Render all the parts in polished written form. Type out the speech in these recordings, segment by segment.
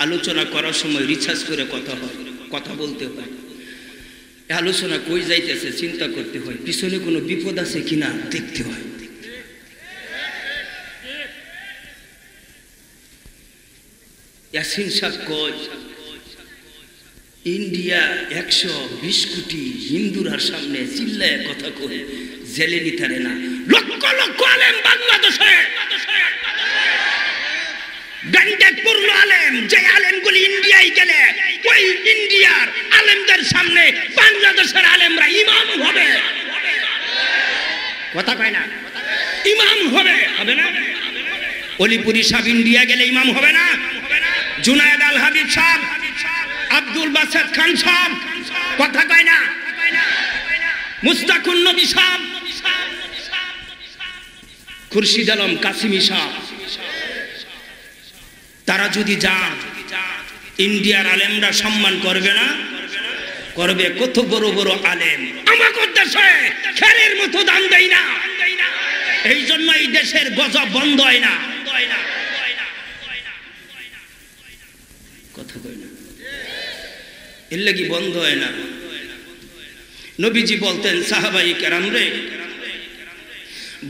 আলোচনা করার সময় রিসার্চ করে কথা বলতে হয়। আলোচনা কই যাইতেছে চিন্তা করতে হয়, পিছনে কোনো বিপদ আছে কিনা দেখতে হয়। ইয়াসিন সাহেব কয় ইন্ডিয়া 120 কোটি হিন্দুরার সামনে চিল্লায় কথা কয়ে জেলে নিতারে না। লক্ষ লক্ষ আলেম বাংলাদেশে গান্ডেক পূর্ণ আলেম, যে আলেমগুলি ইন্ডিয়ায় গেলে ওই ইন্ডিয়ার আলেমদের সামনে বাংলাদেশের আলেমরা ইমাম হবে। কথা কয় না? ইমাম হবে, হবে না? অলিপুরি সাহেব ইন্ডিয়া গেলে ইমাম হবে না? জুনায়েদ আল হাবিব সাহেব, আব্দুল বাসেত খান সাহেব, কথা কয় না? মুস্তাকুন নবী সাহেব, খুরশিদ আলম কাসিমি সাহেব, তারা যদি যান ইন্ডিয়ার আলেমরা সম্মান করবে না? করবে। কত বড় বড় আলেম আমাদের দেশে খেরের মতো দাম দেয় না, এই জন্য এই দেশের গজব বন্ধ হয় না। কথা কয় না? এর লাগি বন্ধ হয় না। নবীজি বলতেন সাহাবায়ে কেরাম রে,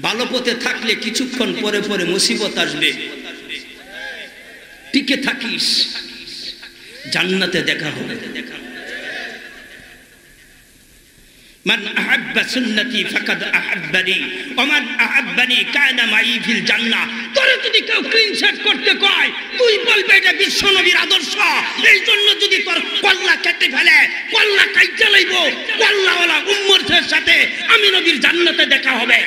ভালো পথে থাকলে কিছুক্ষণ পরে পরে মুসিবত আসবে, টিকে থাকিস, জান্নাতে দেখা হবে। মান আহাব্বা সুন্নতি ফাকাদ আহাব্বানি ওয়া মান আহাব্বানি কানা মাই ফিল জান্নাহ। তোরে যদি কেউ ক্লিনশেট করতে কয়, তুই বলবে এটা বিশ্ব নবীর আদর্শ। এই জন্য যদি তোর কল্লা কেটে ফেলে, কল্লা কাইতে লইব, কল্লাওয়ালা উম্মতের সাথে আমি নবীর জান্নাতে দেখা হবে।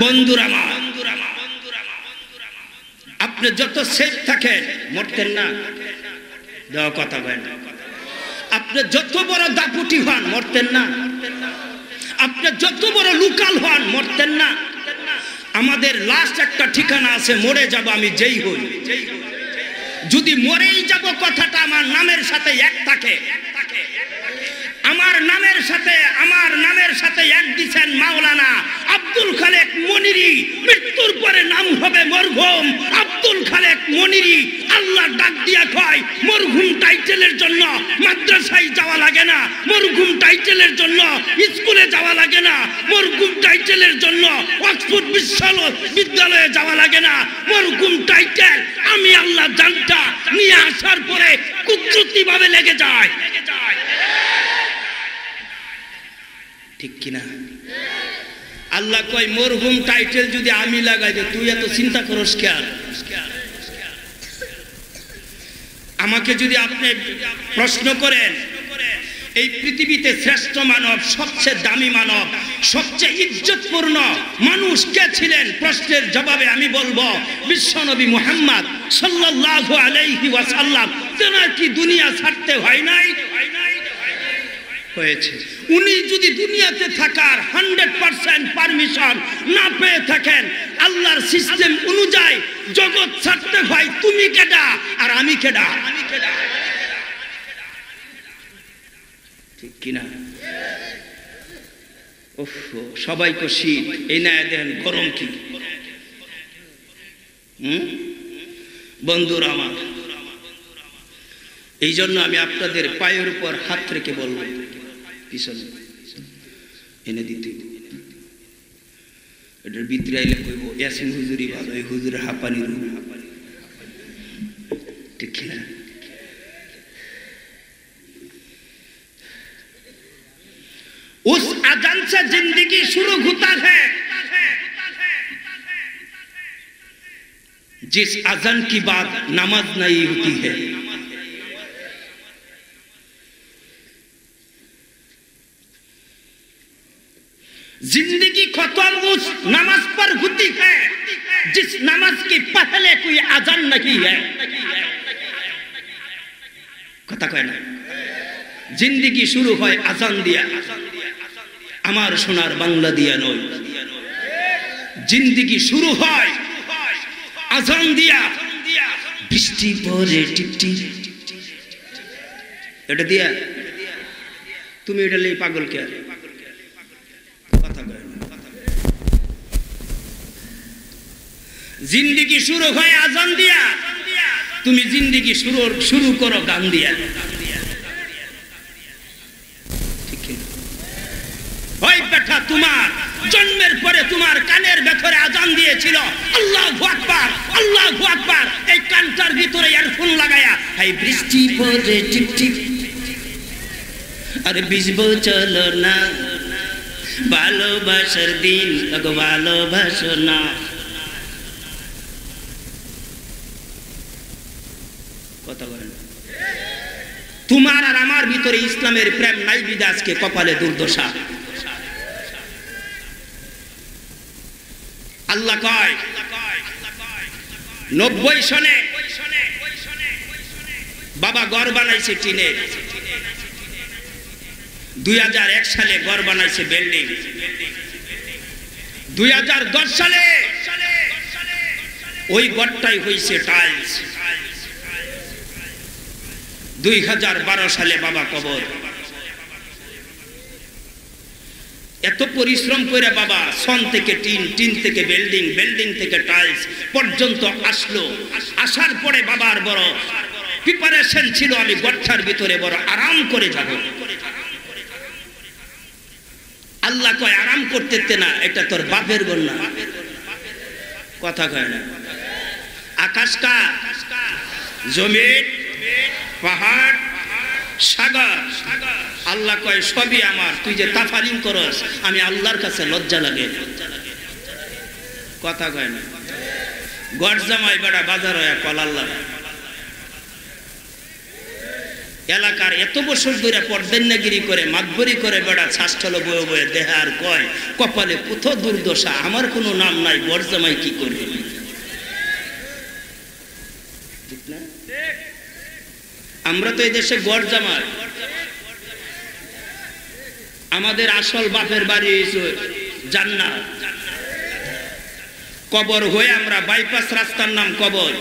বন্ধুরা, আপনি যত সেফ থাকেন মরতেন না। দেওয়া কথা বলেন। আপনি যত বড় দাপুটি হন মরতেন না। আপনি যত বড় লোকাল হন মরতেন না। আমাদের লাস্ট একটা ঠিকানা আছে, মরে যাব আমি যেই হই। যদি মরেই যাব কথাটা আমার নামের সাথে এক থাকে, আমার নামের সাথে এক দিছেন মাওলানা আব্দুল খালেক মনিরি। মৃত্যুর পরে নাম হবে মরহুম আব্দুল খালেক মনিরি। আল্লাহ ডাক দিয়া কয়, মরহুম টাইটেলের জন্য মাদ্রাসায় যাওয়া লাগে না, মরহুম টাইটেলের জন্য স্কুলে যাওয়া লাগে না, মরহুম টাইটেলের জন্য অক্সফোর্ড বিশ্ববিদ্যালয়ে যাওয়া লাগে না। মরহুম টাইটেল আমি আল্লাহ জানটা নিয়ে আসার পরে কুদরতি ভাবে লেগে যায়। ঠিক কিনা? আল্লাহ কয় মরহুম টাইটেল যদি আমি লাগাই দে, তুই এত চিন্তা করস কেন? আমাকে যদি আপনি প্রশ্ন করেন, এই পৃথিবীতে শ্রেষ্ঠ মানব, সবচেয়ে দামি মানব, সবচেয়ে ইজ্জতপূর্ণ মানুষ কে ছিলেন, প্রশ্নের জবাবে আমি বলবো বিশ্বনবী মুহাম্মদ সাল্লাল্লাহু আলাইহি ওয়াসাল্লাম। তেনার কি দুনিয়া ছাড়তে হয় নাই? হয়েছে। উনি যদি দুনিয়াতে থাকার 100% পারমিশন না পেয়ে থাকেন, আল্লাহর সিস্টেম অনুযায়ী জগৎ ছাড়তে হয়, তুমি কেডা আর আমি কেডা? ঠিক কিনা? উফ, সবাই তো শীত, এই না দেন গরম কি? বন্ধুরা আমার, এই জন্য আমি আপনাদের পায়ের উপর হাত রেখে বলবো, পিছনে এনে দিতে। এটার ভিতরে আইলে কইব ইয়াসিন হুজুরি ভালো, এই হুজুরের হাঁপানি রূপ। ঠিক কিনা? उस अजान से जिंदगी शुरू होता है जिस अजान की बात नमाज नहीं होती है। जिंदगी खत्म उस नमाज पर होती है जिस नमाज के पहले कोई अजान नहीं है। कथा कहे ना, जिंदगी शुरू है अजान दिया। আমার সোনার বাংলা দিয়া নয়। জিন্দেগি শুরু হয় আজান দিয়া, বৃষ্টি পরে টিপটি, এটা দিয়া তুমি এটা লেই পাগল কে কথা বলে। জিন্দেগি শুরু হয় আজান দিয়া, তুমি জিন্দেগি শুরু করো গান দিয়া। ওই বেটা তোমার জন্মের পরে তোমার কানের ভেতরে আজান দিয়েছিল আল্লাহু আকবার, আল্লাহু আকবার। এই কানটার ভিতরে ইয়ারফোন লাগায়া এই বৃষ্টি পড়ে টিপটিপ, আরে ভিজবো চলো না, ভালোবাসার দিন ভালোবাসো না। কথা বলেন। তোমার আর আমার ভিতরে ইসলামের প্রেম নাই বিদা আজকে কপালে দুর্দশা। আল্লাহ কয় 90 সনে বাবা ঘর বানাইছে টিনের, 2001 সালে ঘর বানাইছে বিল্ডিং, 2010 সালে ওই ঘরটাই হইছে টাইলস, 2012 সালে বাবা কবর। এত পরিশ্রম করে বাবা সন থেকে টিন, টিন থেকে বিল্ডিং, বিল্ডিং থেকে টাইলস পর্যন্ত আসলো। আসার পরে বাবার বড় প্রিপারেশন ছিল আমি গর্থার ভিতরে বড় আরাম করে যাব। আল্লাহ কয় আরাম করতে না, এটা তোর বাপের ঘর না। কথা কয় না। আকাশটা, জমিন, পাহাড়, সাগর, আল্লাহ কয় সবই আমার। তুই যে তাফারিম করস আমি আল্লাহর কাছে লজ্জা লাগে। কথা কয় না। গড় জামাই বেড়া বাজার হয়ে কলাল্লা এলাকার এত বছর ধরে পর্দান্যাগিরি করে মাতবরি করে বেড়া ছাস্তল বয়ে বয়ে দেহে আর কয় কপালে কত দুর্দশা, আমার কোনো নাম নাই, গড় জামাই কি করবে। ঠিক না? আমরা তো এই দেশে গড় জামাই, আমাদের আসল বাপের বাড়ি জান্নাত। কবর হয়ে আমরা বাইপাস রাস্তার নাম কবর,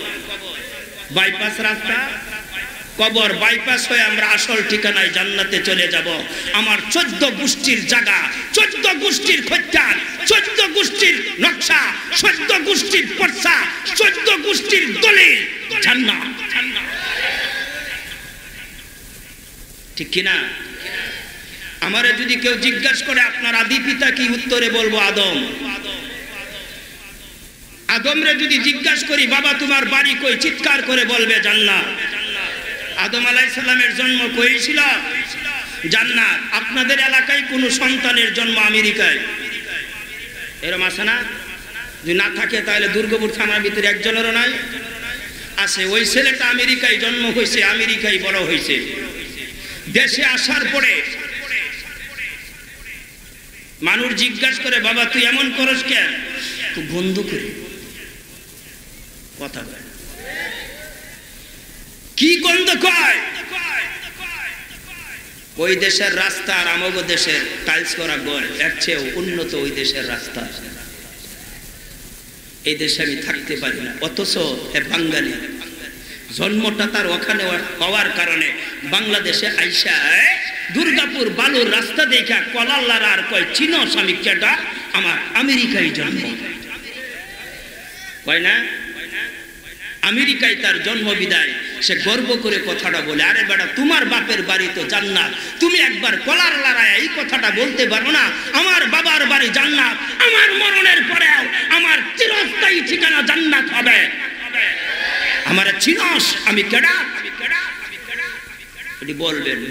বাইপাস রাস্তা কবর, বাইপাস হয়ে আমরা আসল ঠিকানায় জান্নাতে চলে যাব। আমার 14 গোষ্ঠীর জায়গা, 14 গোষ্ঠীর খোঁজার, 14 গোষ্ঠীর নকশা, 14 গোষ্ঠীর পর্সা, 14 গোষ্ঠীর দলিল জান্নাত। ঠিক কিনা? আমারে যদি কেউ জিজ্ঞাসা করে আপনার আদি পিতা কি, উত্তরে বলবো আদম। আদমরে যদি জিজ্ঞাসা করি বাবা তোমার বাড়ি কই, চিৎকার করে বলবে জান্নাত। আদম আলাইহিস সালামের জন্ম কই ছিল? জান্নাত। আপনাদের এলাকায় কোন সন্তানের জন্ম আমেরিকায়, এরকম আছে না? যদি না থাকে তাহলে দুর্গাপুর থানার ভিতরে একজনেরও নাই, আছে। ওই ছেলেটা আমেরিকায় জন্ম হয়েছে, আমেরিকায় বড় হয়েছে। দেশে আসার পরে মানুষ জিজ্ঞাসা করে বাবা তুই এমন করস কেন? খুব বন্ধ করে কথা বলে। কি গন্ধ কয়? ওই দেশের রাস্তা আর আমাগো দেশের টাইলস করা ঘর এর চেয়ে উন্নত ওই দেশের রাস্তা। এই দেশে আমি থাকতে পারি না, অথচ বাঙালি জন্মটা তার ওখানে হওয়ার কারণে বাংলাদেশে আইসা দুর্গাপুর বালুর রাস্তা দেখা কলাল্লার আর কয় চিনো স্বামী কেটা, আমার আমেরিকায় জন্ম। কয় না আমেরিকায় তার জন্ম বিদায়, সে গর্ব করে কথাটা বলে। আরে বেটা তোমার বাপের বাড়ি তো জান্নাত, তুমি একবার কলার লড়াই এই কথাটা বলতে পারো না? আমার বাবার বাড়ি জান্নাত, আমার মরণের পরেও আমার চিরস্থায়ী ঠিকানা জান্নাত হবে। আমার চিনস আমি কেডা?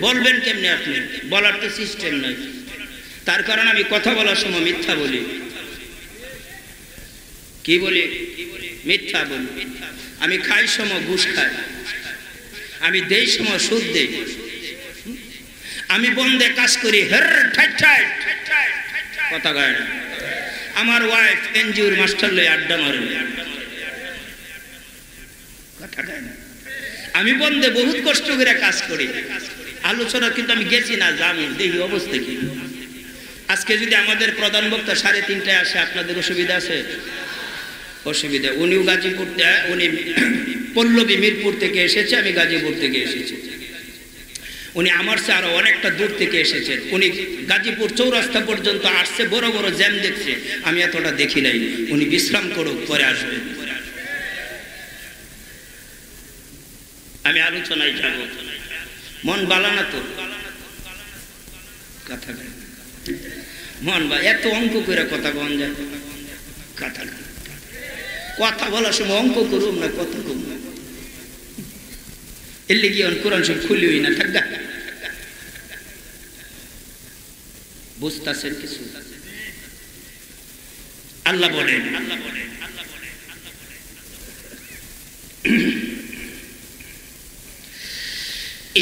বলবেন কেমনে আপনি? বলার তো সিস্টেম নাই। তার কারণ আমি কথা বলার সময় মিথ্যা বলি। কি বলি? মিথ্যা বলি। আমি খাই সময় ঘুষ খাই, আমি দেই সময় সুদ দেই, আমি বন্ধে কাজ করি কথা কয় না। আমার ওয়াইফ এনজিওর মাস্টার লই আড্ডা মারে কথা কয় না। আমি বন্ধে বহুত কষ্ট করে কাজ করি, আলোচনা কিন্তু আমি গেছি না, জানি দেখি অবস্থা কি। আজকে যদি আমাদের প্রধান বক্তা 3:30টায় আসে, আপনাদের অসুবিধা আছে? অসুবিধা। উনিও গাজীপুর, উনি পল্লবী মিরপুর থেকে এসেছে, আমি গাজীপুর থেকে এসেছি। উনি আমার চেয়ে আরো অনেকটা দূর থেকে এসেছেন। উনি গাজীপুর চৌরাস্তা পর্যন্ত আসছে, বড় বড় জ্যাম দেখছে, আমি এতটা দেখি নাই। উনি বিশ্রাম করুক, পরে আসবেন। আমি আলোচনায় যাব। মন বালা না তো? কথা মন বা এত অঙ্ক করে কথা বন যায়? কথা কথা বলার সময় অঙ্ক করুম না, কথা কম না। এর লেগে কোরআন শরীফ খুলিই না, থাকা বুঝতেছেন কিছু? আল্লাহ বলেন,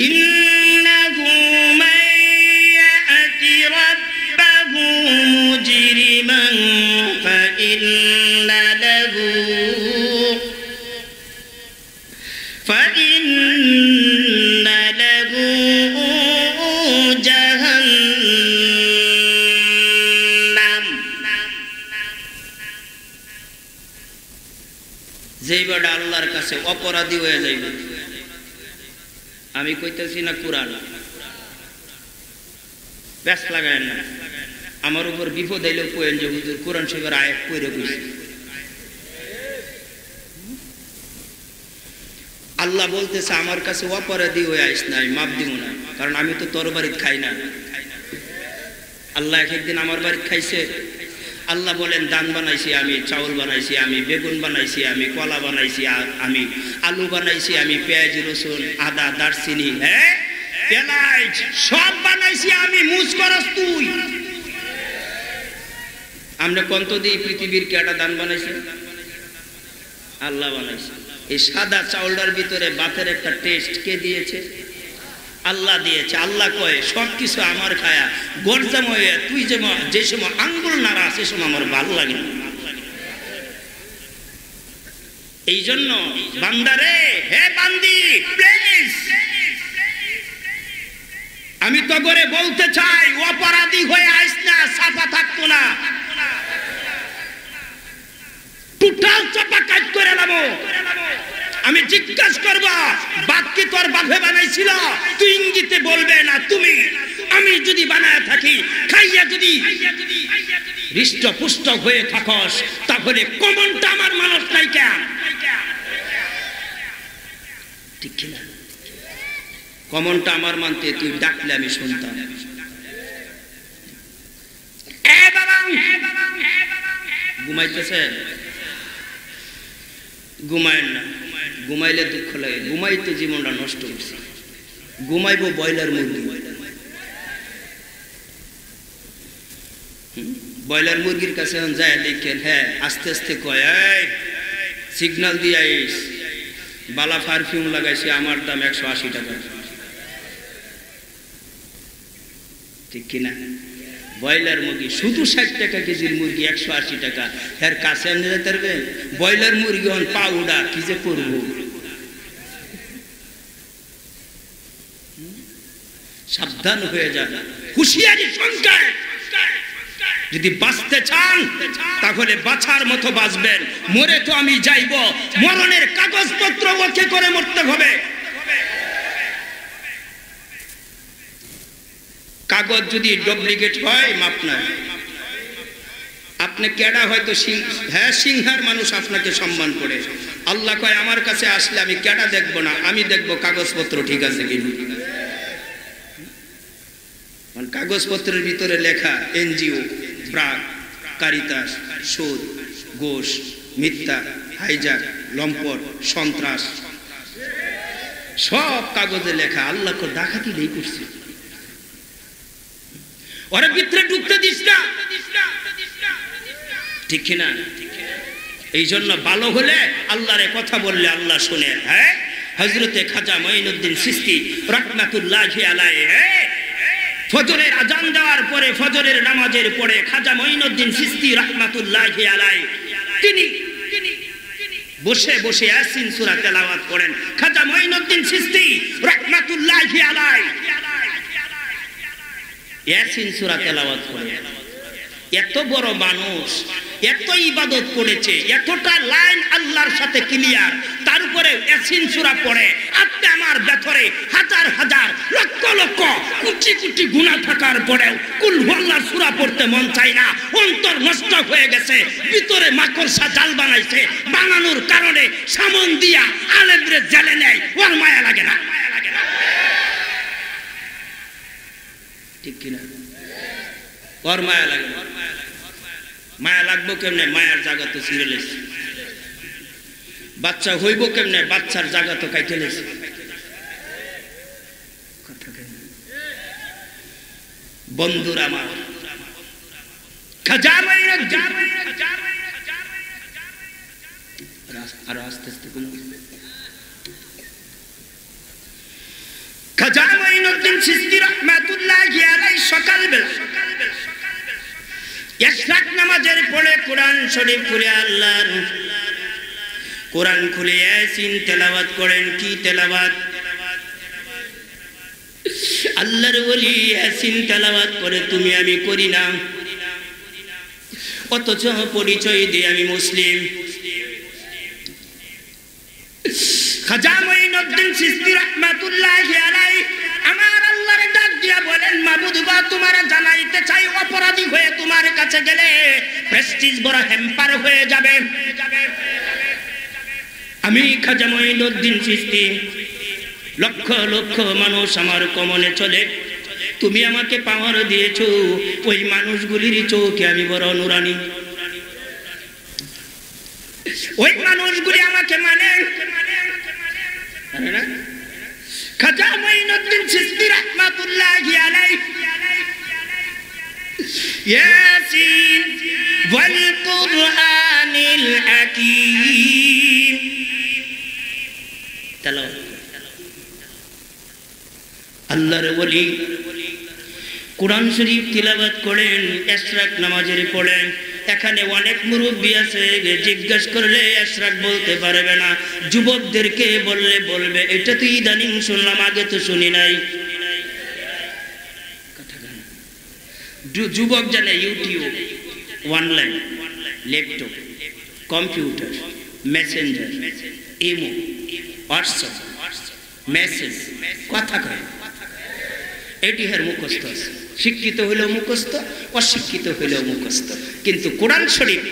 ইন্নাহু মান ইয়াতি রাব্বাহু মুজরিমান ফাইন্না লাহু জাহান্নাম। যেই বেটা আল্লাহর কাছে অপরাধী হয়ে যাইবে, আমি কইতেছি না কোরআন, ব্যাস লাগায় না। আমার উপর বিপদ এলেও কইেন যে হুজুর কোরআন শরীফের আয়াত পড়ে কইছে। আল্লাহ বলতেছে আমার কাছে অপরাধী হয়ে আইস না, আমি মাপ দিব না, কারণ আমি তো তোর বাড়িতে খাই না। আল্লাহ একদিন আমার বাড়িতে খাইছে। আল্লাহ বলেন দান বানাইছি আমি, চাউল বানাইছি আমি, বেগুন বানাইছি আমি, কলা বানাইছি আমি, আলু বানাইছি আমি, পেঁয়াজ রসুন আদা দারচিনি, হ্যাঁ পেঁয়াজ সব বানাইছি আমি। মুজ করস তুই? আমরা কত দিয়ে পৃথিবীর কেটা দান বানাইছি? আল্লাহ বানাইছে। এই সাদা চাউলটার ভিতরে ভাতের একটা টেস্ট কে দিয়েছে? আল্লাহ দিয়েছে। আল্লাহ কয় সবকিছু আমার খায়া গরজাম হয়ে তুই যে সময় আঙ্গুল নাড়া সে সময় আমার ভালো লাগে না। এই জন্য বান্দারে, হে বান্দি, প্লিজ আমি তো করে বলতে চাই অপরাধী হয়ে আইস না, সাফা থাকতো না, টোটাল চাপা কাজ করে নামো। আমি জিজ্ঞাসা করবো বাদ কি তোর বাপে বানাইছিল? তুই ইঙ্গিতে বলবে না তুমি। আমি যদি বানায় থাকি, খাইয়া যদি হৃষ্ট পুষ্ট হয়ে থাকস, তাহলে কমনটা আমার মানুষ নাই কেন? ঠিক কিনা? কমনটা আমার মানতে তুই ডাকলে আমি শুনতাম। ঘুমাইতেছে? ঘুমায়েন না, ঘুমাইলে দুঃখ লাগে। ঘুমাইতে জীবনটা নষ্ট করছে। ঘুমাইবো ব্রয়লার মুরগি। ব্রয়লার মুরগির কাছে যায় দেখেন, হ্যাঁ আস্তে আস্তে কয় সিগন্যাল দিয়ে আইস, বালা পারফিউম লাগাইছি, আমার দাম 180 টাকা। ঠিক কিনা? ব্রয়লার মুরগি শুধু 60 টাকা কেজির মুরগি, 180 টাকা। এর কাছে আনতে যেতে পারবেন? ব্রয়লার মুরগি হন পাউডার, কি যে করব? সাবধান হয়ে যান, হুঁশিয়ারি সংখ্যায়। যদি বাঁচতে চান তাহলে বাঁচার মতো বাঁচবেন। মরে তো আমি যাইব, মরণের কাগজপত্র ওকে করে মরতে হবে। কাগজ যদি ডুপ্লিকেট হয় মাপ নাই। আপনি কেডা হয়তো হ্যাঁ সিংহার মানুষ আপনাকে সম্মান করে। আল্লাহ কয় আমার কাছে আসলে আমি কেডা দেখবো না, আমি দেখবো কাগজপত্র ঠিক আছে কিনা। কাগজপত্রের ভিতরে লেখা এনজিও, ব্রাক, কারিতাস, সুদ, ঘুষ, মিথ্যা, হাইজাক, লম্পট, সন্ত্রাস, সব কাগজে লেখা। আল্লাহ কো ডাকাতি নেই করছে, ওরা ভিতরে ঢুকতে দিস না। ঠিক কিনা? এই জন্য ভালো হলে আল্লাহরে কথা বললে আল্লাহ শুনে। হ্যাঁ, হযরতে খাজা মঈনুদ্দিন চিশতি রাহমাতুল্লাহি আলাইহি ফজরের আজান দেওয়ার পরে, ফজরের নামাজের পরে খাজা মঈনুদ্দিন চিশতি রাহমাতুল্লাহি আলাইহি তিনি বসে বসে ইয়াসিন সূরা তেলাওয়াত করেন। খাজা মঈনুদ্দিন চিশতি রাহমাতুল্লাহি আলাইহি ইয়াসিন সূরা তেলাওয়াত করে। এত বড় মানুষ, এত ইবাদত করেছে, এতটা লাইন আল্লাহর সাথে ক্লিয়ার, তারপরে ইয়াসিন সূরা পড়ে। আপনি আমার ভেতরে হাজার হাজার লক্ষ লক্ষ কোটি কোটি গুনাহ থাকার পরেও কুল হুয়াল্লাহ সূরা পড়তে মন চায় না, অন্তর নষ্ট হয়ে গেছে, ভিতরে মাকড়সা জাল বানাইছে, বানানোর কারণে সামন দিয়া আলেমরে জেলে নেয়, ওর মায়া লাগে না। ঠিক কিনা? ওর মায়া লাগে না। মায়া লাগবো কেমনে? মায়ার জায়গা তো ছিঁড়ে লেছে। বাচ্চা হইব কেমনে? বাচ্চার জায়গা তো কাইটে লেছে। বন্ধুরা আমার, আরো আস্তে আস্তে খাজা মঈনুদ্দিন চিশতি রাহমাতুল্লাহি আলাইহি সকালবেলা ইশরাক নামাজের পরে কোরআন শরীফ খুলে আল্লাহর কোরআন খুলে ইয়াসিন তেলাওয়াত করেন। কি তেলাওয়াত? আল্লাহর ওলি ইয়াসিন তেলাওয়াত করে তুমি আমি করি না, অথচ পরিচয় দিয়ে আমি মুসলিম। খাজা মঈনুদ্দিন চিশতি রাহমাতুল্লাহি আলাইহি আমার আল্লাহর ডাক দিয়া বলেন, মাবুদ গো, তোমার জানাইতে চাই অপরাধী হয়ে তোমার কাছে গেলে প্রেস্টিজ বড় হ্যাম্পার হয়ে যাবে। আমি খাজা মঈনুদ্দিন চিশতি, লক্ষ লক্ষ মানুষ আমার কমনে চলে, তুমি আমাকে পাওয়ার দিয়েছো, ওই মানুষগুলির চোখে আমি বড় নুরানি, ওই মানুষগুলি আমাকে মানে। খাজা মঈনুদ্দিন চিশতি রাহমাতুল্লাহি আলাইহি ইয়াসিন ওয়াল কুরআনিল হাকীম তেলাওয়াত। আল্লাহর ওলি কোরআন শরীফ তিলাওয়াত করেন, ইশরাক নামাজের পড়েন। এখানে অনেক মুরব্বী আছে, জিজ্ঞেস করলে ইশরাক বলতে পারবে না, যুবকদেরকে বললে বলবে এটা তো ইদানিং শুনলাম, আগে তো শুনি নাই। যুবক জানে YouTube, online, laptop, computer, Messenger, imo, WhatsApp, message, কথা কয়, এটি হের মুখস্থ আছে। শিক্ষিত হইলেও মুখস্থ, অশিক্ষিত হইলেও মুখস্থ, কিন্তু কোরআন শরীফ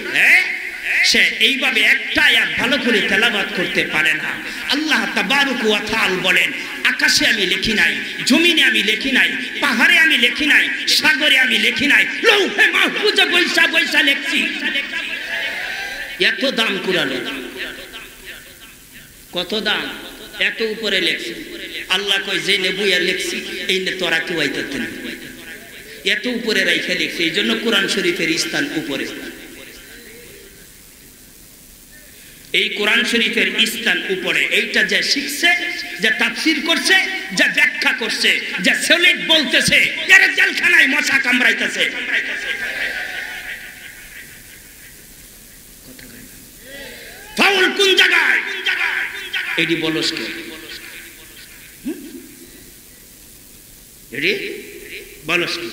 সে এইভাবে একটা আয়াত ভালো করে তেলাওয়াত করতে পারে না। আল্লাহ তাবারক ওয়া তাআলা বলেন, আকাশে আমি লিখি নাই, জমিনে আমি লিখি নাই, পাহাড়ে আমি লিখি নাই, সাগরে আমি লিখি নাই, লৌহে মাহফুজে বৈশা বৈশা লিখছি। এত দাম কোরআনের, কত দাম, এত উপরে লিখছি। আল্লাহ কয় যে নেবুয়া লিখছি এই নে তোরা কেউ আইতে না, এত উপরে রাইখে লিখছে। এই জন্য কোরআন শরীফের স্থান উপরে। এই কোরআন শরীফের স্থান উপরে। এইটা যে শিখছে, যে তাফসীর করছে, যে ব্যাখ্যা করছে, যে সলিড বলতেছে, এর জেলখানায় মশা কামড়াইতেছে। ফাউল কোন জায়গায়? এডি বলস কে? এডি বলস কি?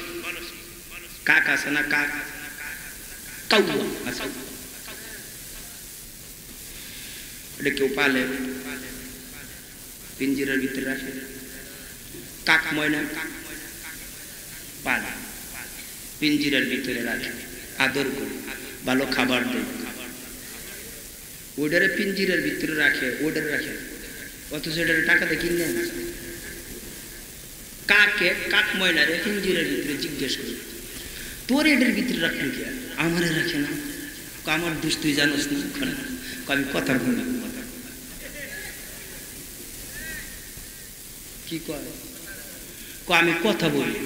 কাক আছে না? কাক কাউয়া আছে, এটা কেউ পালে, পিঞ্জিরার ভিতরে রাখে। কাক ময়না পালে, পিঞ্জিরার ভিতরে রাখে, আদর করে, ভালো খাবার দেয়, ওটারে পিঞ্জিরার ভিতরে রাখে, ওটারে রাখে, অথচ এটারে টাকাতে কিনে আনে। কাকে, কাক ময়নারে পিঞ্জিরার ভিতরে জিজ্ঞেস করে, তোর এটার ভিতরে রাখেন কে? আমারে রাখে না। আমার দোষ তুই জানোস না? আমি কথা বলি। কি কয়? আমি কথা বলি।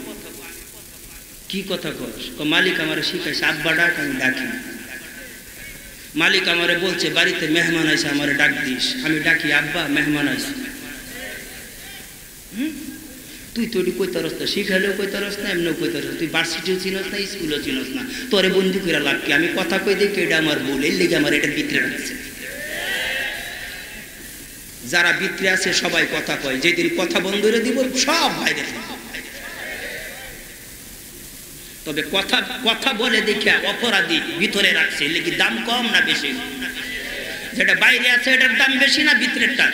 কি কথা কস? মালিক আমার শিখাইছে, আব্বা ডাক, আমি ডাকি। মালিক আমারে বলছে বাড়িতে মেহমান আছে, আমারে ডাক দিস। আমি ডাকি, আব্বা মেহমান আছে। তুই তো কইতারস না, শিখাইলেও কইতারস না, এমনিও কইতারস। তুই ভার্সিটিও চিনস না, স্কুলও চিনস না, তোরে বন্দি করে লাভ কি? আমি কথা কই দেখি এটা আমার ভুল, এর লেগে আমার এটা ভিতরে রাখছে। যারা ভিতরে আছে সবাই কথা কয়, যেদিন কথা বন্ধ করে দিব সব বাইরে। তবে কথা কথা বলে দেখে অপরাধী ভিতরে রাখছে, লেকি দাম কম না বেশি? যেটা বাইরে আছে এটার দাম বেশি না ভিতরেরটা?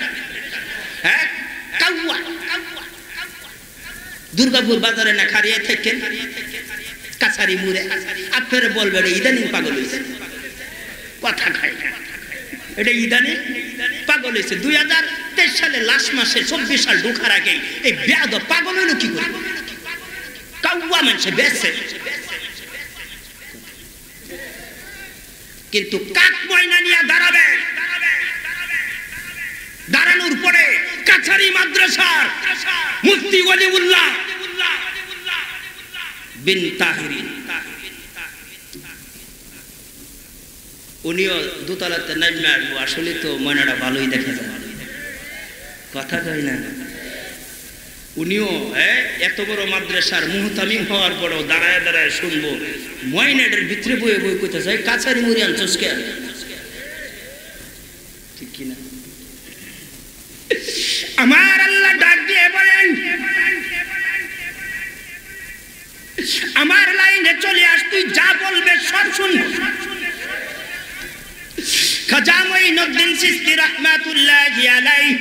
হ্যাঁ, কাউয়া দুর্গাপুর বাজারে না খারিয়ে থাকেন কাছারি মুড়ে, আপনারা বলবেন ইদানিং পাগল হয়েছে, কথা খায় না, এটা ইদানিং পাগল হয়েছে। 2023 সালে লাস্ট মাসে 24 সাল ঢোকার আগে এই বেয়াদব পাগল হইল কি করে? কাউয়া মানুষে বেছে, কিন্তু কাক ময়না নিয়ে দাঁড়াবে, দাঁড়ানোর পরে কাছারি মাদ্রাসার মুফতি ওয়ালিউল্লাহ বিন তাহিরি উনিও দোতলাতে নামে আসবো। আসলে তো ময়নাটা ভালোই দেখা যায়, কথা কয় না। উনিও এত বড় মাদ্রাসার মুহতামিম হওয়ার পরেও দাঁড়ায় দাঁড়ায় শুনবো ময়নাটার ভিতরে বয়ে বই করতে চাই কাছারি মুড়ি আনছস কে? ঠিক কিনা? আমার আল্লাহ ডাক দিয়ে বলেন, আমার লাইনে চলে আস, তুই যা বলবে সব শুনবো। খাজা মঈনুদ্দিন চিশতি রাহমাতুল্লাহি আলাইহি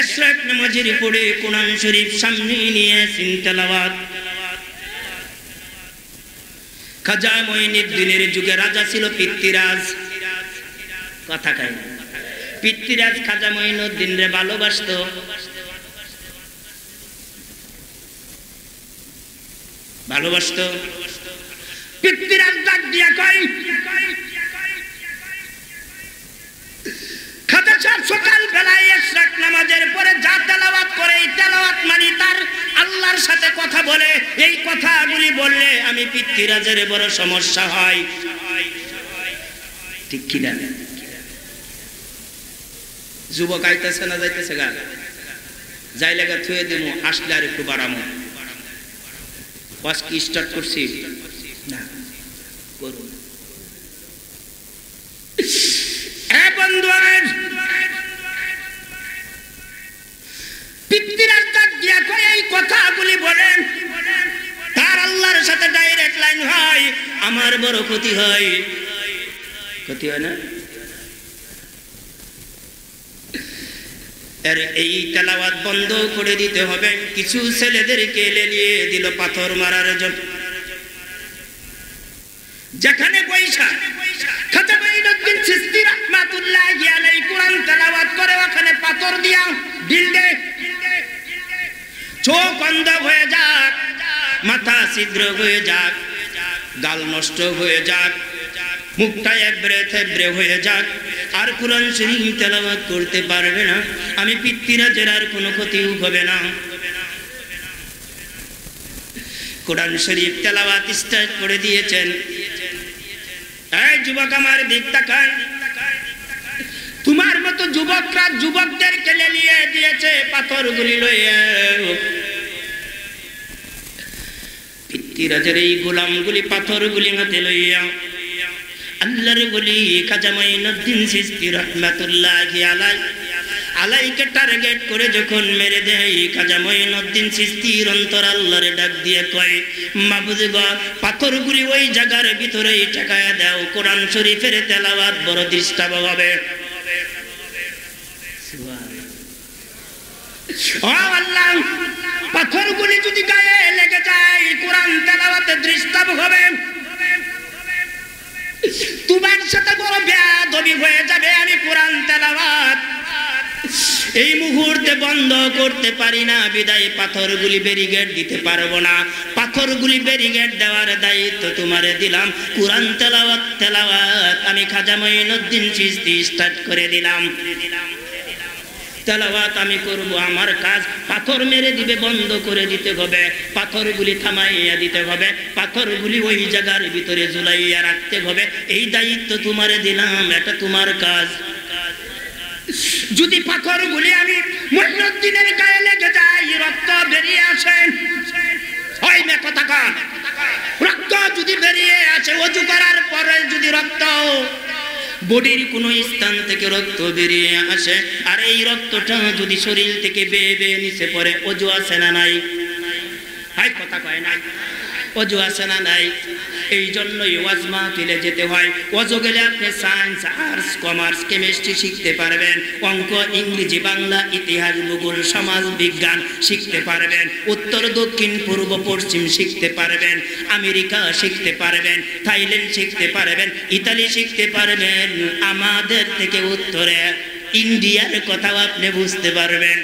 ইশরাক নামাজের পড়ে কোরআন শরীফ সামনে নিয়ে তেলাওয়াত। খাজা মঈনুদ্দিনের যুগে রাজা ছিল পৃথ্বীরাজ, কথা কয় না। পৃথ্বীরাজ খাজা মঈনুদ্দিন রে ভালোবাসতো, ভালোবাসতো। পৃথ্বীরাজ ডাক দিয়া কয়, খাজা সাহেব সকাল বেলায় ইশরাক নামাজের পরে যা তেলাওয়াত করে, এই তেলাওয়াত মানে তার আল্লাহর সাথে কথা বলে। এই কথাগুলি বললে আমি পৃথ্বীরাজের বড় সমস্যা হয়, ঠিক কিনা? যুবক আইতেছে না যাইতেছে গা, যাই লাগা থুয়ে দেবো, আসলে আর একটু বাড়ামো। ওয়াজ কি স্টার্ট করছি না? করুন বন্ধু। পৃথ্বীরাজ ডাক দিয়া কয়, এই কথাগুলি বলেন তার আল্লাহর সাথে ডাইরেক্ট লাইন হয়, আমার বড় ক্ষতি হয়। ক্ষতি হয় না? এই তেলাওয়াত বন্ধ করে দিতে হবে। কিছু ছেলেদেরকে লেলিয়ে দিল পাথর মারার জন্য। যেখানে পয়সা খাজা মঈনুদ্দিন চিশতি রাহমাতুল্লাহি আলাইহি কোরআন তেলাওয়াত করে, ওখানে পাথর দিয়া ঢিল দে, চোখ অন্ধ হয়ে যাক, মাথা ছিদ্র হয়ে যাক, গাল নষ্ট হয়ে যাক, মুখটা এবড়ে থেবড়ে হয়ে যাক, আর কোরআন শরীফ তেলাওয়াত করতে পারবে না। আমি পৃথ্বীরাজের আর কোনো ক্ষতিও হবে না। কোরআন শরীফ তেলাওয়াত স্টার্ট করে দিয়েছেন। এই যুবক আমার দিক তাকান, তোমার মতো যুবকরা যুবকদেরকে লেলিয়ে দিয়েছে পাথরগুলি লইয়া। পৃথ্বীরাজের এই গোলামগুলি পাথরগুলি হাতে লইয়া আল্লাহর বলি খাজা মঈনুদ্দিন চিশতি রাহমাতুল্লাহি আলাইকে টার্গেট করে যখন মেরে দেয়, খাজা মঈনুদ্দিন চিশতির অন্তর আল্লাহরে ডাক দিয়ে কয়, মাবুদ গো, পাথরগুলি ওই জায়গার ভিতরেই ঠেকায়া দাও, কোরআন শরীফের তেলাওয়াত বড় ডিস্টার্ব হবে। ও আল্লাহ, পাথরগুলি যদি গায়ে লেগে যায় কোরআন তেলাওয়াতে ডিস্টার্ব হবে, তোমার সাথে বড় বেয়াদবি হয়ে যাবে। আমি কোরআন তেলাওয়াত এই মুহূর্তে বন্ধ করতে পারি না, বিদায় পাথরগুলি ব্যারিকেড দিতে পারবো না। পাথরগুলি ব্যারিকেড দেওয়ার দায়িত্ব তোমারে দিলাম। কোরআন তেলাওয়াত আমি খাজা মঈনুদ্দিন চিশতি স্টার্ট করে দিলাম। তেলাওয়াত আমি করব, আমার কাজ পাথর মেরে দিবে, বন্ধ করে দিতে হবে, পাথরগুলি থামাইয়া দিতে হবে, পাথরগুলি ওই জায়গার ভিতরে ঝুলাইয়া রাখতে হবে। এই দায়িত্ব তোমারে দিলাম, এটা তোমার কাজ। যদি পাথরগুলি আমি মঈনুদ্দিনের গায়ে লেগে যায়, রক্ত বেরিয়ে আসে, ওই মে কথা কন, রক্ত যদি বেরিয়ে আসে, ওযু করার পরে যদি রক্ত বডির কোনো স্থান থেকে রক্ত বেরিয়ে আসে, আর এই রক্তটা যদি শরীর থেকে বেয়ে বেয়ে নিচে পড়ে, ওযু আছে না নাই? ভাই কথা কয় না অজু আছে না নাই এই জন্যই ওয়াজ মাহফিলে যেতে হয় অজু গেলে আপনি সায়েন্স আর্টস কমার্স কেমিস্ট্রি শিখতে পারবেন অঙ্ক ইংরেজি বাংলা ইতিহাস ভূগোল সমাজ বিজ্ঞান শিখতে পারবেন উত্তর দক্ষিণ পূর্ব পশ্চিম শিখতে পারবেন আমেরিকা শিখতে পারবেন থাইল্যান্ড শিখতে পারবেন ইতালি শিখতে পারবেন আমাদের থেকে উত্তরে ইন্ডিয়ার কথাও আপনি বুঝতে পারবেন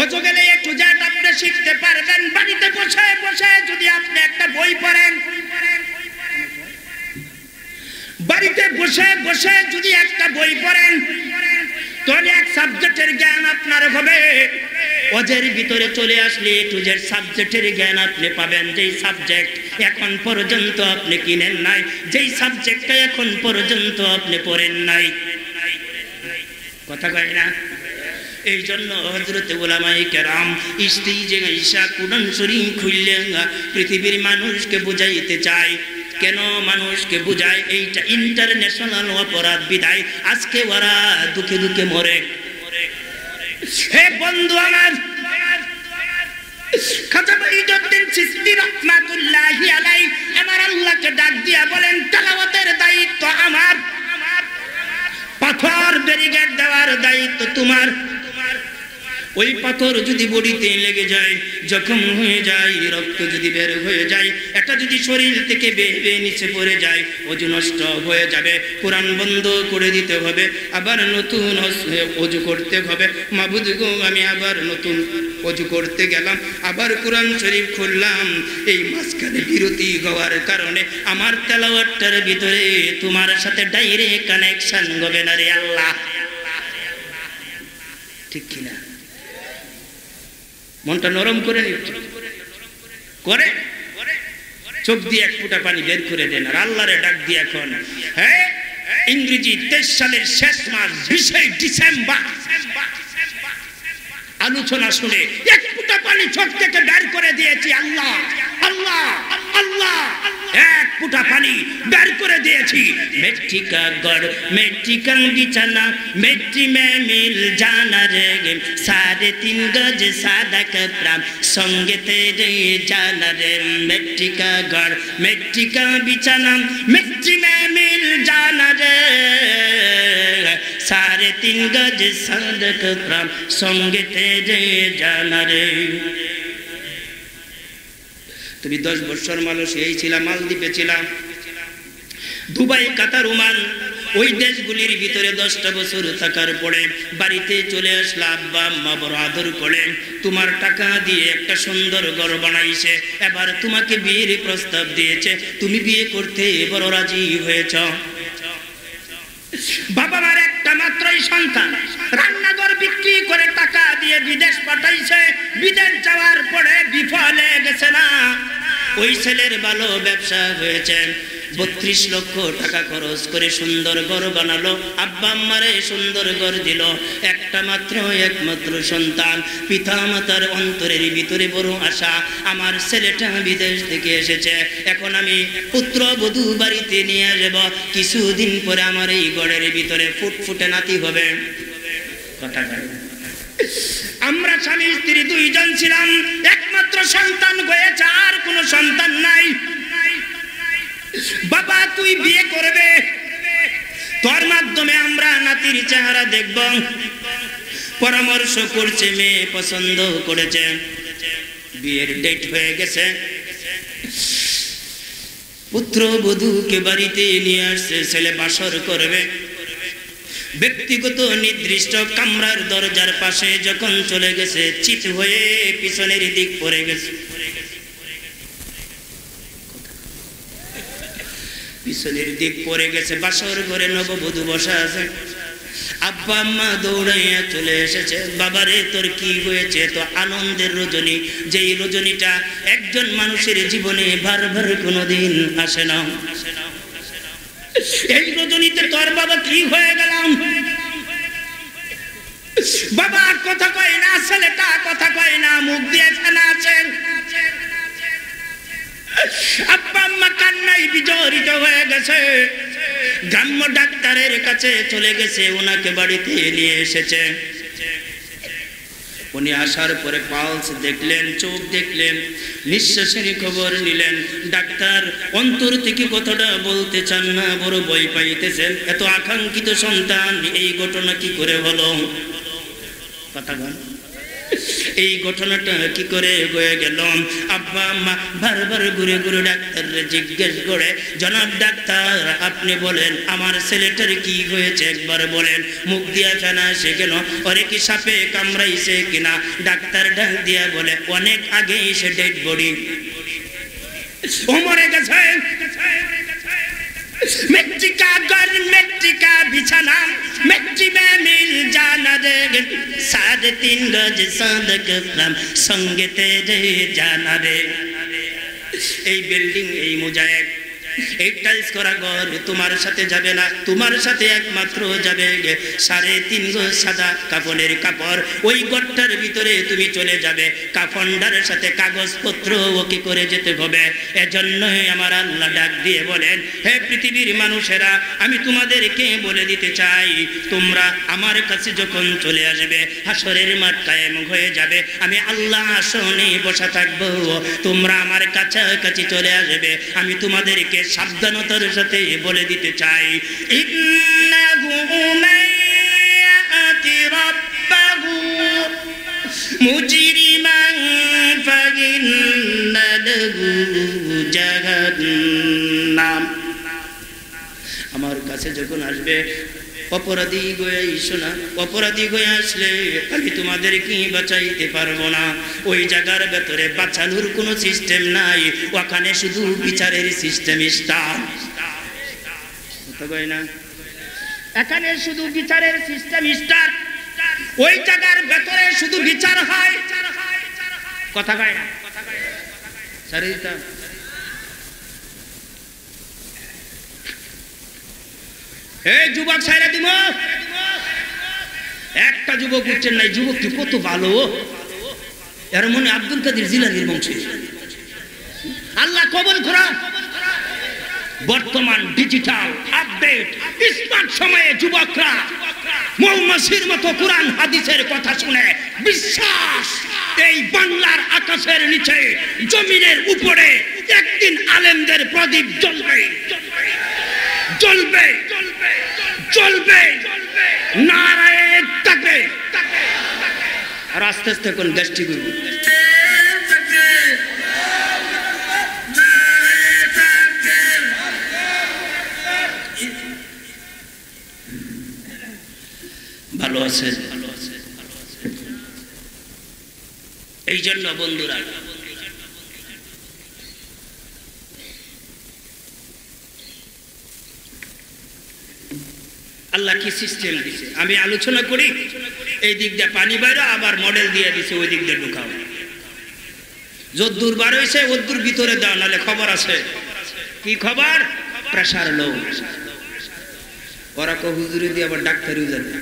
অজু গেলে একটু জাত আপনি শিখতে পারবেন বাড়িতে বসে বসে যদি আপনি একটা বই পড়েন বাড়িতে বসে বসে যদি একটা বই পড়েন তাহলে এক সাবজেক্টের জ্ঞান আপনার হবে অজের ভিতরে চলে আসলে একটু যে সাবজেক্টের জ্ঞান আপনি পাবেন যেই সাবজেক্ট এখন পর্যন্ত আপনি কিনেন নাই যেই সাবজেক্টটা এখন পর্যন্ত আপনি পড়েন নাই কথা কয় না এই জন্য হযরত উলামায়ে কেরাম ইস্তিজে ঈশা কুরআন শরীফ খুললে পৃথিবীর মানুষকে বুঝাইতে চায় কেন মানুষকে বুঝায় এইটা ইন্টারন্যাশনাল অপরাধ বিদায় আজকে ওরা দুঃখে দুঃখে মরে হে বন্ধু আমার খাজা মঈনুদ্দিন চিশতি রাহমাতুল্লাহি আলাইহি আমার আল্লাহকে ডাক দিয়া বলেন তেলাওয়াতের দায়িত্ব আমার পাথর ব্যারিকেড দেওয়ার দায়িত্ব তোমার ওই পাথর যদি বডিতে লেগে যায় জখম হয়ে যায় রক্ত যদি বের হয়ে যায় এটা যদি শরীর থেকে বেয়ে নিচে পড়ে যায় ওযু নষ্ট হয়ে যাবে কোরআন বন্ধ করে দিতে হবে আবার নতুন ওযু করতে হবে মাবুদ গো আমি আবার নতুন ওযু করতে গেলাম আবার কোরআন শরীফ খুললাম এই মাঝখানে বিরতি হওয়ার কারণে আমার তেলাওয়াতটার ভিতরে তোমার সাথে ডাইরেক্ট কানেকশন হবে না রে আল্লাহ ঠিক কি না মনটা নরম করে নিচ্ছে করে চোখ দিয়ে এক ফোঁটা পানি বের করে দেন আর আল্লাহরে ডাক দিয়ে এখন হ্যাঁ ইংরেজি 23 সালের শেষ মাস 20 ডিসেম্বর আলোচনা শুনে এক ফোঁটা পানি চোখ থেকে বের করে দিয়েছি আল্লাহ আল্লাহ আল্লাহ এক ফোঁটা পানি বের করে দিয়েছি মেট্রিকা গড় মেট্রিকা বিছানা মেট্রি মে মিল জানা রে 3.5 গজ সাদা কপড়া সঙ্গে তেরে জানা রে মেট্রিকা গড় মেট্রিকা বিছানা মেট্রি মে মিল জানা রে 3.5 গজ সাদা কপড়া সঙ্গে তেরে জানা রে তুমি 10 বছর মালয়েশিয়ায় ছিলাম মালদ্বীপে ছিলাম দুবাই কাতার ওমান ওই দেশগুলির ভিতরে 10টা বছর থাকার পরে বাড়িতে চলে আসলা আব্বা আম্মা বড় আদর করে তোমার টাকা দিয়ে একটা সুন্দর ঘর বানাইছে এবার তোমাকে বিয়ের প্রস্তাব দিয়েছে তুমি বিয়ে করতে বড় রাজি হয়েছ বাবা মার একটা মাত্রই সন্তান রান্নাঘর বিক্রি করে টাকা দিয়ে বিদেশ পাঠাইছে বিদেশ যাওয়ার পরে বিফলে গেছে না ওই ছেলের ভালো ব্যবসা হয়েছে 32 লক্ষ টাকা খরচ করে সুন্দর ঘর বানালো আব্বা আম্মারে সুন্দর ঘর দিল একটা মাত্র একমাত্র সন্তান পিতা মাতার অন্তরের ভিতরে বড় আশা আমার ছেলেটা বিদেশ থেকে এসেছে এখন আমি পুত্র বধূ বাড়িতে নিয়ে যাব কিছুদিন পরে আমার এই ঘরের ভিতরে ফুটফুটে নাতি হবে কথা আমরা স্বামী স্ত্রী দুইজন ছিলাম একমাত্র সন্তান হয়েছে আর কোনো সন্তান নাই বাবা তুই বিয়ে করবে তোর মাধ্যমে আমরা নাতির চেহারা দেখব পরামর্শ করছে মেয়ে পছন্দ করেছে বিয়ের ডেট হয়ে গেছে পুত্র বধূকে বাড়িতে নিয়ে আসছে ছেলে বাসর করবে ব্যক্তিগত নির্দিষ্ট কামরার দরজার পাশে যখন চলে গেছে চিত হয়ে পিছনের দিক পড়ে গেছে পিছনের দিক পড়ে গেছে বাসর ঘরে নববধূ বসা আছে আব্বা আম্মা দৌড়াইয়া চলে এসেছে বাবারে তোর কি হয়েছে তো আনন্দের রজনী যেই রজনীটা একজন মানুষের জীবনে বারবার কোনোদিন আসে না এই রজনীতে তোর বাবা কি হয়ে গেলাম বাবা কথা কয় না ছেলেটা কথা কয় না মুখ দিয়ে ফেনা আছে আব্বা আম্মা কান্নায় বিজড়িত হয়ে গেছে গ্রাম্য ডাক্তারের কাছে চলে গেছে ওনাকে বাড়িতে নিয়ে এসেছে উনি আসার পরে পালস দেখলেন, চোখ দেখলেন, নিঃশ্বাসের খবর নিলেন। ডাক্তার অন্তর থেকে কথাটা বলতে চান না, বড় ভয় পাইতেছেন। এত আকাঙ্ক্ষিত সন্তান, এই ঘটনা কি করে হলো? কথা বল, এই ঘটনাটা কি করে হয়ে গেল? আব্বা আম্মা বারবার ঘুরে ঘুরে ডাক্তাররে জিজ্ঞেস করে, জনাব ডাক্তার আপনি বলেন আমার ছেলেটার কি হয়েছে, একবার বলেন। মুখ দিয়া ফেনা সে কেন, ওরে কি সাপে কামড়াইছে কিনা? ডাক্তার ডাক দিয়া বলে, অনেক আগে সে ডেড বডি, ও মরে গেছে। মেট্রিকা ঘর, মেট্রিকা বিছানা, মেট্রি में मिल जाना रे, 3.5 गज सादक प्रेम संगे तेरे जाना रे। এই বিল্ডিং, এই মোজায়েক, এই টাইলস করা ঘর তোমার সাথে যাবে না, তোমার সাথে একমাত্র যাবে 3.5 গজ সাদা কাপড়ের কাপড়। ওই ঘরটার ভিতরে তুমি চলে যাবে, কাফনটার সাথে কাগজপত্র ওকে করে যেতে হবে। এজন্যই আমার আল্লাহ ডাক দিয়ে বলেন, হে পৃথিবীর মানুষেরা, আমি তোমাদেরকে বলে দিতে চাই, তোমরা আমার কাছে যখন চলে আসবে, হাসরের মাঠ কায়েম হয়ে যাবে, আমি আল্লাহ আসনে বসা থাকবো, তোমরা আমার কাছাকাছি চলে আসবে। আমি তোমাদেরকে সাবধানতার সাথে বলে দিতে চাই, ইন্নাহু মাইয়াতি রাব্বাহু মুজরিমান ফাইন্না লাহু জাহান্নাম। আমার কাছে যখন আসবে অপরাধী হয়ে এসো না, অপরাধী হয়ে আসলে আমি তোমাদেরকে বাঁচাইতে পারবো না। ওই জায়গার ভেতরে বাঁচানোর কোনো সিস্টেম নাই, ওখানে শুধু বিচারের সিস্টেম স্টার্ট। না, এখানে শুধু বিচারের সিস্টেম স্টার্ট। ওই জায়গার ভেতরে শুধু বিচার হয়, কথা কয় না। সারিতা এই যুবক ছাইরা দিব, একটা যুবক উঠছেন নাই। যুবকটি কত ভালো, এর মনে আব্দুল কাদের জিলানীর বংশী। আল্লাহ কবুল করা। বর্তমান ডিজিটাল আপডেট স্মার্ট সময়ে যুবকরা মৌমাছির মতো কোরআন হাদিসের কথা শুনে বিশ্বাস, এই বাংলার আকাশের নিচে জমিনের উপরে একদিন আলেমদের প্রদীপ জ্বলবে, জ্বলবে, চলবে, নারায়ে তাকবীর। আর আস্তে আস্তে কোন দেশটি করব, ভালো আছে। এই জন্য বন্ধুরা, আল্লাহ কি সিস্টেম দিছে আমি আলোচনা করি। এই দিক দিয়ে পানি বাইরে, আবার মডেল দিয়ে দিছে ওই দিক দিয়ে ঢুকাও। যদ্দূর বার হয়েছে ওদ্দূর ভিতরে দাও, নাহলে খবর আছে। কি খবর? প্রেসার লো। ওরা হুজুরে দিয়ে আবার ডাক্তারিও জানে,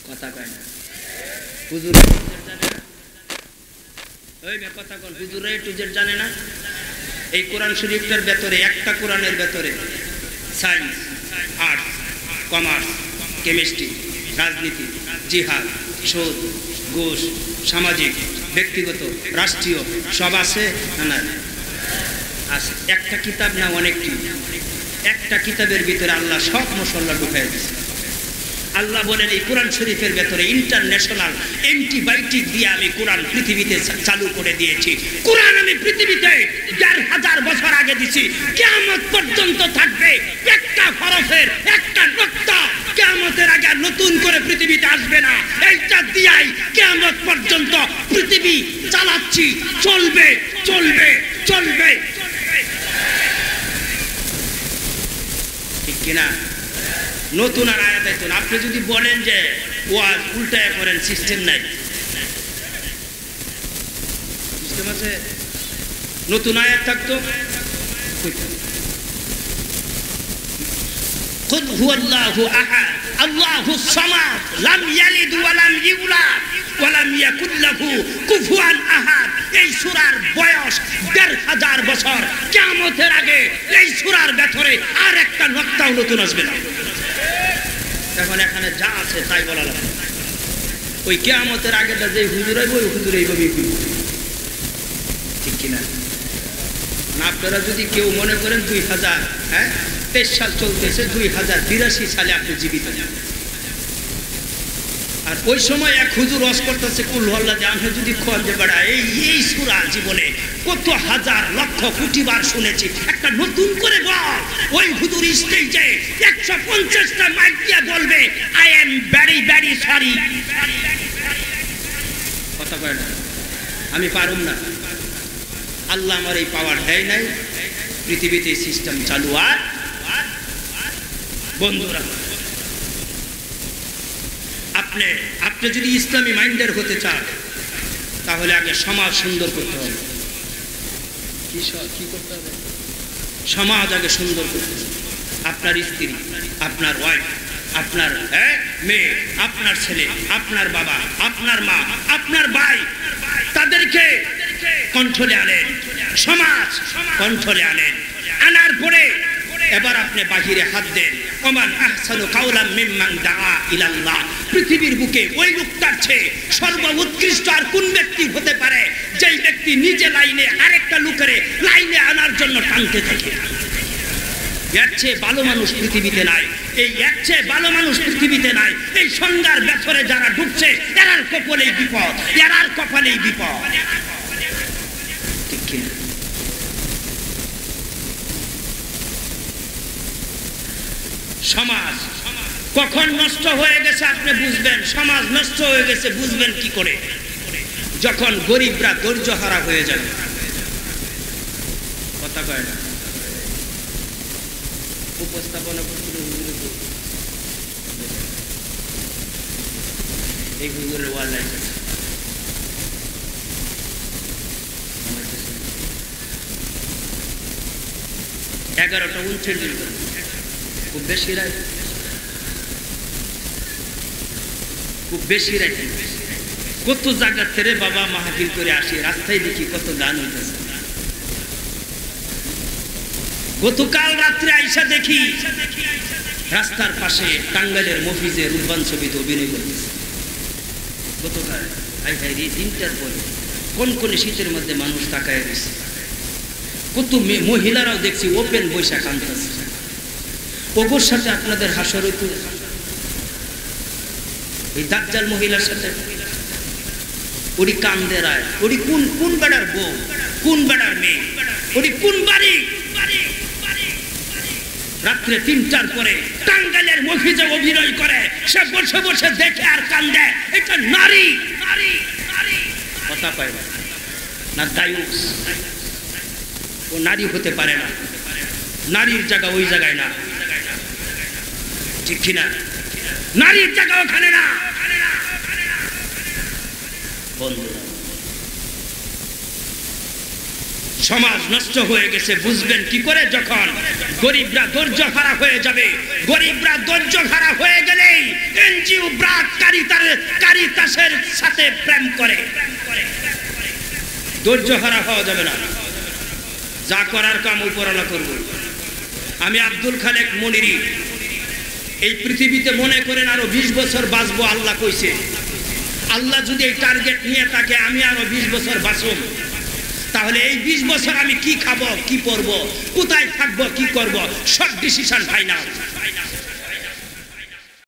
কথা কয় না। হুজুর ওই কথা কন, হুজুরে টুজের জানে না। এই কোরআন শরীফটার ভেতরে, একটা কোরআনের ভেতরে সায়েন্স, আর্টস, কমার্স, কেমিস্ট্রি, রাজনীতি, জিহাদ, সুদ, ঘুষ, সামাজিক, ব্যক্তিগত, রাষ্ট্রীয় সব আছে না? আছে। একটা কিতাব না, অনেকটি। একটা কিতাবের ভিতরে আল্লাহ সব মশলা ঢুকাই দিয়েছে। আল্লাহ বলেন এই কোরআন শরীফের ভেতরে ইন্টারন্যাশনাল অ্যান্টিবায়োটিক দিয়ে আমি কোরআন পৃথিবীতে চালু করে দিয়েছি। কোরআন আমি পৃথিবীতে ১,৫০০ বছর আগে দিছি, কিয়ামত পর্যন্ত থাকবে। একটা হরফের একটা নোক্তা কিয়ামতের আগে নতুন করে পৃথিবীতে আসবে না। এইটা দিয়াই কিয়ামত পর্যন্ত পৃথিবী চালাচ্ছি, চলবে, চলবে, চলবে। ঠিক কিনা? নতুন আর আয়াত আইতো না। আপনি যদি বলেন যে ওয়াজ উল্টায় করেন, সিস্টেম নাই। সিস্টেম আছে, নতুন আয়াত থাকতো। কুল হুয়াল্লাহু আহাদ আল্লাহুস সামাদ লাম ইয়ালিদ ওয়া লাম ইউলাদ ওয়া লাম ইয়াকুল লাহু কুফুয়ান আহাদ। এই সূরার বয়স ১,৫০০ বছর। কিয়ামতের আগে এই সূরার ভেতরে আর একটা নোক্তাও নতুন আসবে না। এখন এখানে যা আছে তাই বলা লাগবে। ওই কিয়ামতের আগেটা যে হুজুর হইব ওই হুজুর এইভাবেই হইব, ঠিক কিনা? আপনারা যদি কেউ মনে করেন 2023 সাল চলতেছে, 2082 সালে আপনি জীবিত, আর ওই সময় এক হুজুর রস করতেছে কুলহল্লা যে আমি যদি খোঁজে বেড়া এই সূরা জীবনে কত হাজার লক্ষ কোটি বার শুনেছি, একটা নতুন করে বল। ওই হুজুর স্টেজে 150টা মাইক দিয়ে বলবে I am very very sorry. কথা কয় না, আমি পারুম না, আল্লাহ আমার এই পাওয়ার দেয় নাই, পৃথিবীতে সিস্টেম চালু। আর বন্ধুরা, আপনি যদি ইসলামী মাইন্ডের হতে চান তাহলে আগে সমাজ সুন্দর করতে হবে। কি করতে হবে? সমাজ আগে সুন্দর করতে হবে। আপনার স্ত্রী, আপনার ওয়াইফ, আপনার মেয়ে, আপনার ছেলে, আপনার বাবা, আপনার মা, আপনার ভাই, তাদেরকে কন্ট্রোলে আনেন, সমাজ কন্ট্রোলে আনেন। আনার পরে এবার আপনি বাহিরে হাত দেন। ওমান আহসানু কাওলাম মিম্মান দাআ ইলাল্লাহ। পৃথিবীর বুকে ওই লোকটার চেয়ে সর্বোৎকৃষ্ট আর কোন ব্যক্তি হতে পারে যেই ব্যক্তি নিজে লাইনে আরেকটা লোকের লাইনে আনার জন্য টানতে থাকে? এর চেয়ে ভালো মানুষ পৃথিবীতে নাই, এর চেয়ে ভালো মানুষ পৃথিবীতে নাই। এই সংজ্ঞার ব্যাপারে যারা ঢুকছে এরার কপালেই বিপদ, এরার কপালেই বিপদ, ঠিক কিনা? সমাজ কখন নষ্ট হয়ে গেছে আপনি বুঝবেন, সমাজ নষ্ট হয়ে গেছে বুঝবেন কি করে? যখন গরিবরা ধৈর্যহারা হয়ে যাবে। কথা কয় না, উপস্থাপনা করছিল এই হুজুরের ওয়াল লাইছে 11টা 39 খুব বেশি রাত, খুব বেশি রাত। কত জায়গা থেকে বাবা মাহফিল করে আসি, রাস্তায় দেখি কত গান হইতেছে। গতকাল রাত্রে আইসা দেখি রাস্তার পাশে টাঙ্গাইলের মফিজের উদ্যান ছবিতে অভিনয় করতেছে। গতকাল দিনটার পরে কোন কোন শীতের মধ্যে মানুষ তাকায় রয়েছে, কত মহিলারাও দেখছি ওপেন বৈশাখ আনতেছে। ওগোর সাথে আপনাদের হাসর হইত, এই দাজ্জাল মহিলার সাথে। ওরি কান্দে রায়, ওরি কোন কোন বেড়ার বউ, কোন বেড়ার মেয়ে, ওরি কোন বাড়ি? রাত্রে 3টার পরে টাঙ্গাইলের মফিজে অভিনয় করে, সে বসে বসে দেখে আর কান্দে। এটা নারী, কথা পায় না, দায়ুস। ও নারী হতে পারে না, নারীর জায়গা ওই জায়গায় না, ঠিক কিনা? নারীর জায়গা ওখানে না। বন্ধুরা, সমাজ নষ্ট হয়ে গেছে বুঝবেন কি করে? যখন গরিবরা ধৈর্য হারা হয়ে যাবে। গরিবরা ধৈর্য হারা হয়ে গেলেই এনজিও ব্রাক কারিতাসের সাথে প্রেম করে। ধৈর্য হারা হওয়া যাবে না, যা করার কাম উপরালা করব। আমি আব্দুল খালেক মনিরি, এই পৃথিবীতে মনে করেন আরো 20 বছর বাঁচবো, আল্লাহ কইছে। আল্লাহ যদি এই টার্গেট নিয়ে থাকে আমি আরো 20 বছর বাঁচব, তাহলে এই 20 বছর আমি কি খাবো, কি পরবো, কোথায় থাকবো, কি করব, সব ডিসিশন ফাইনাল।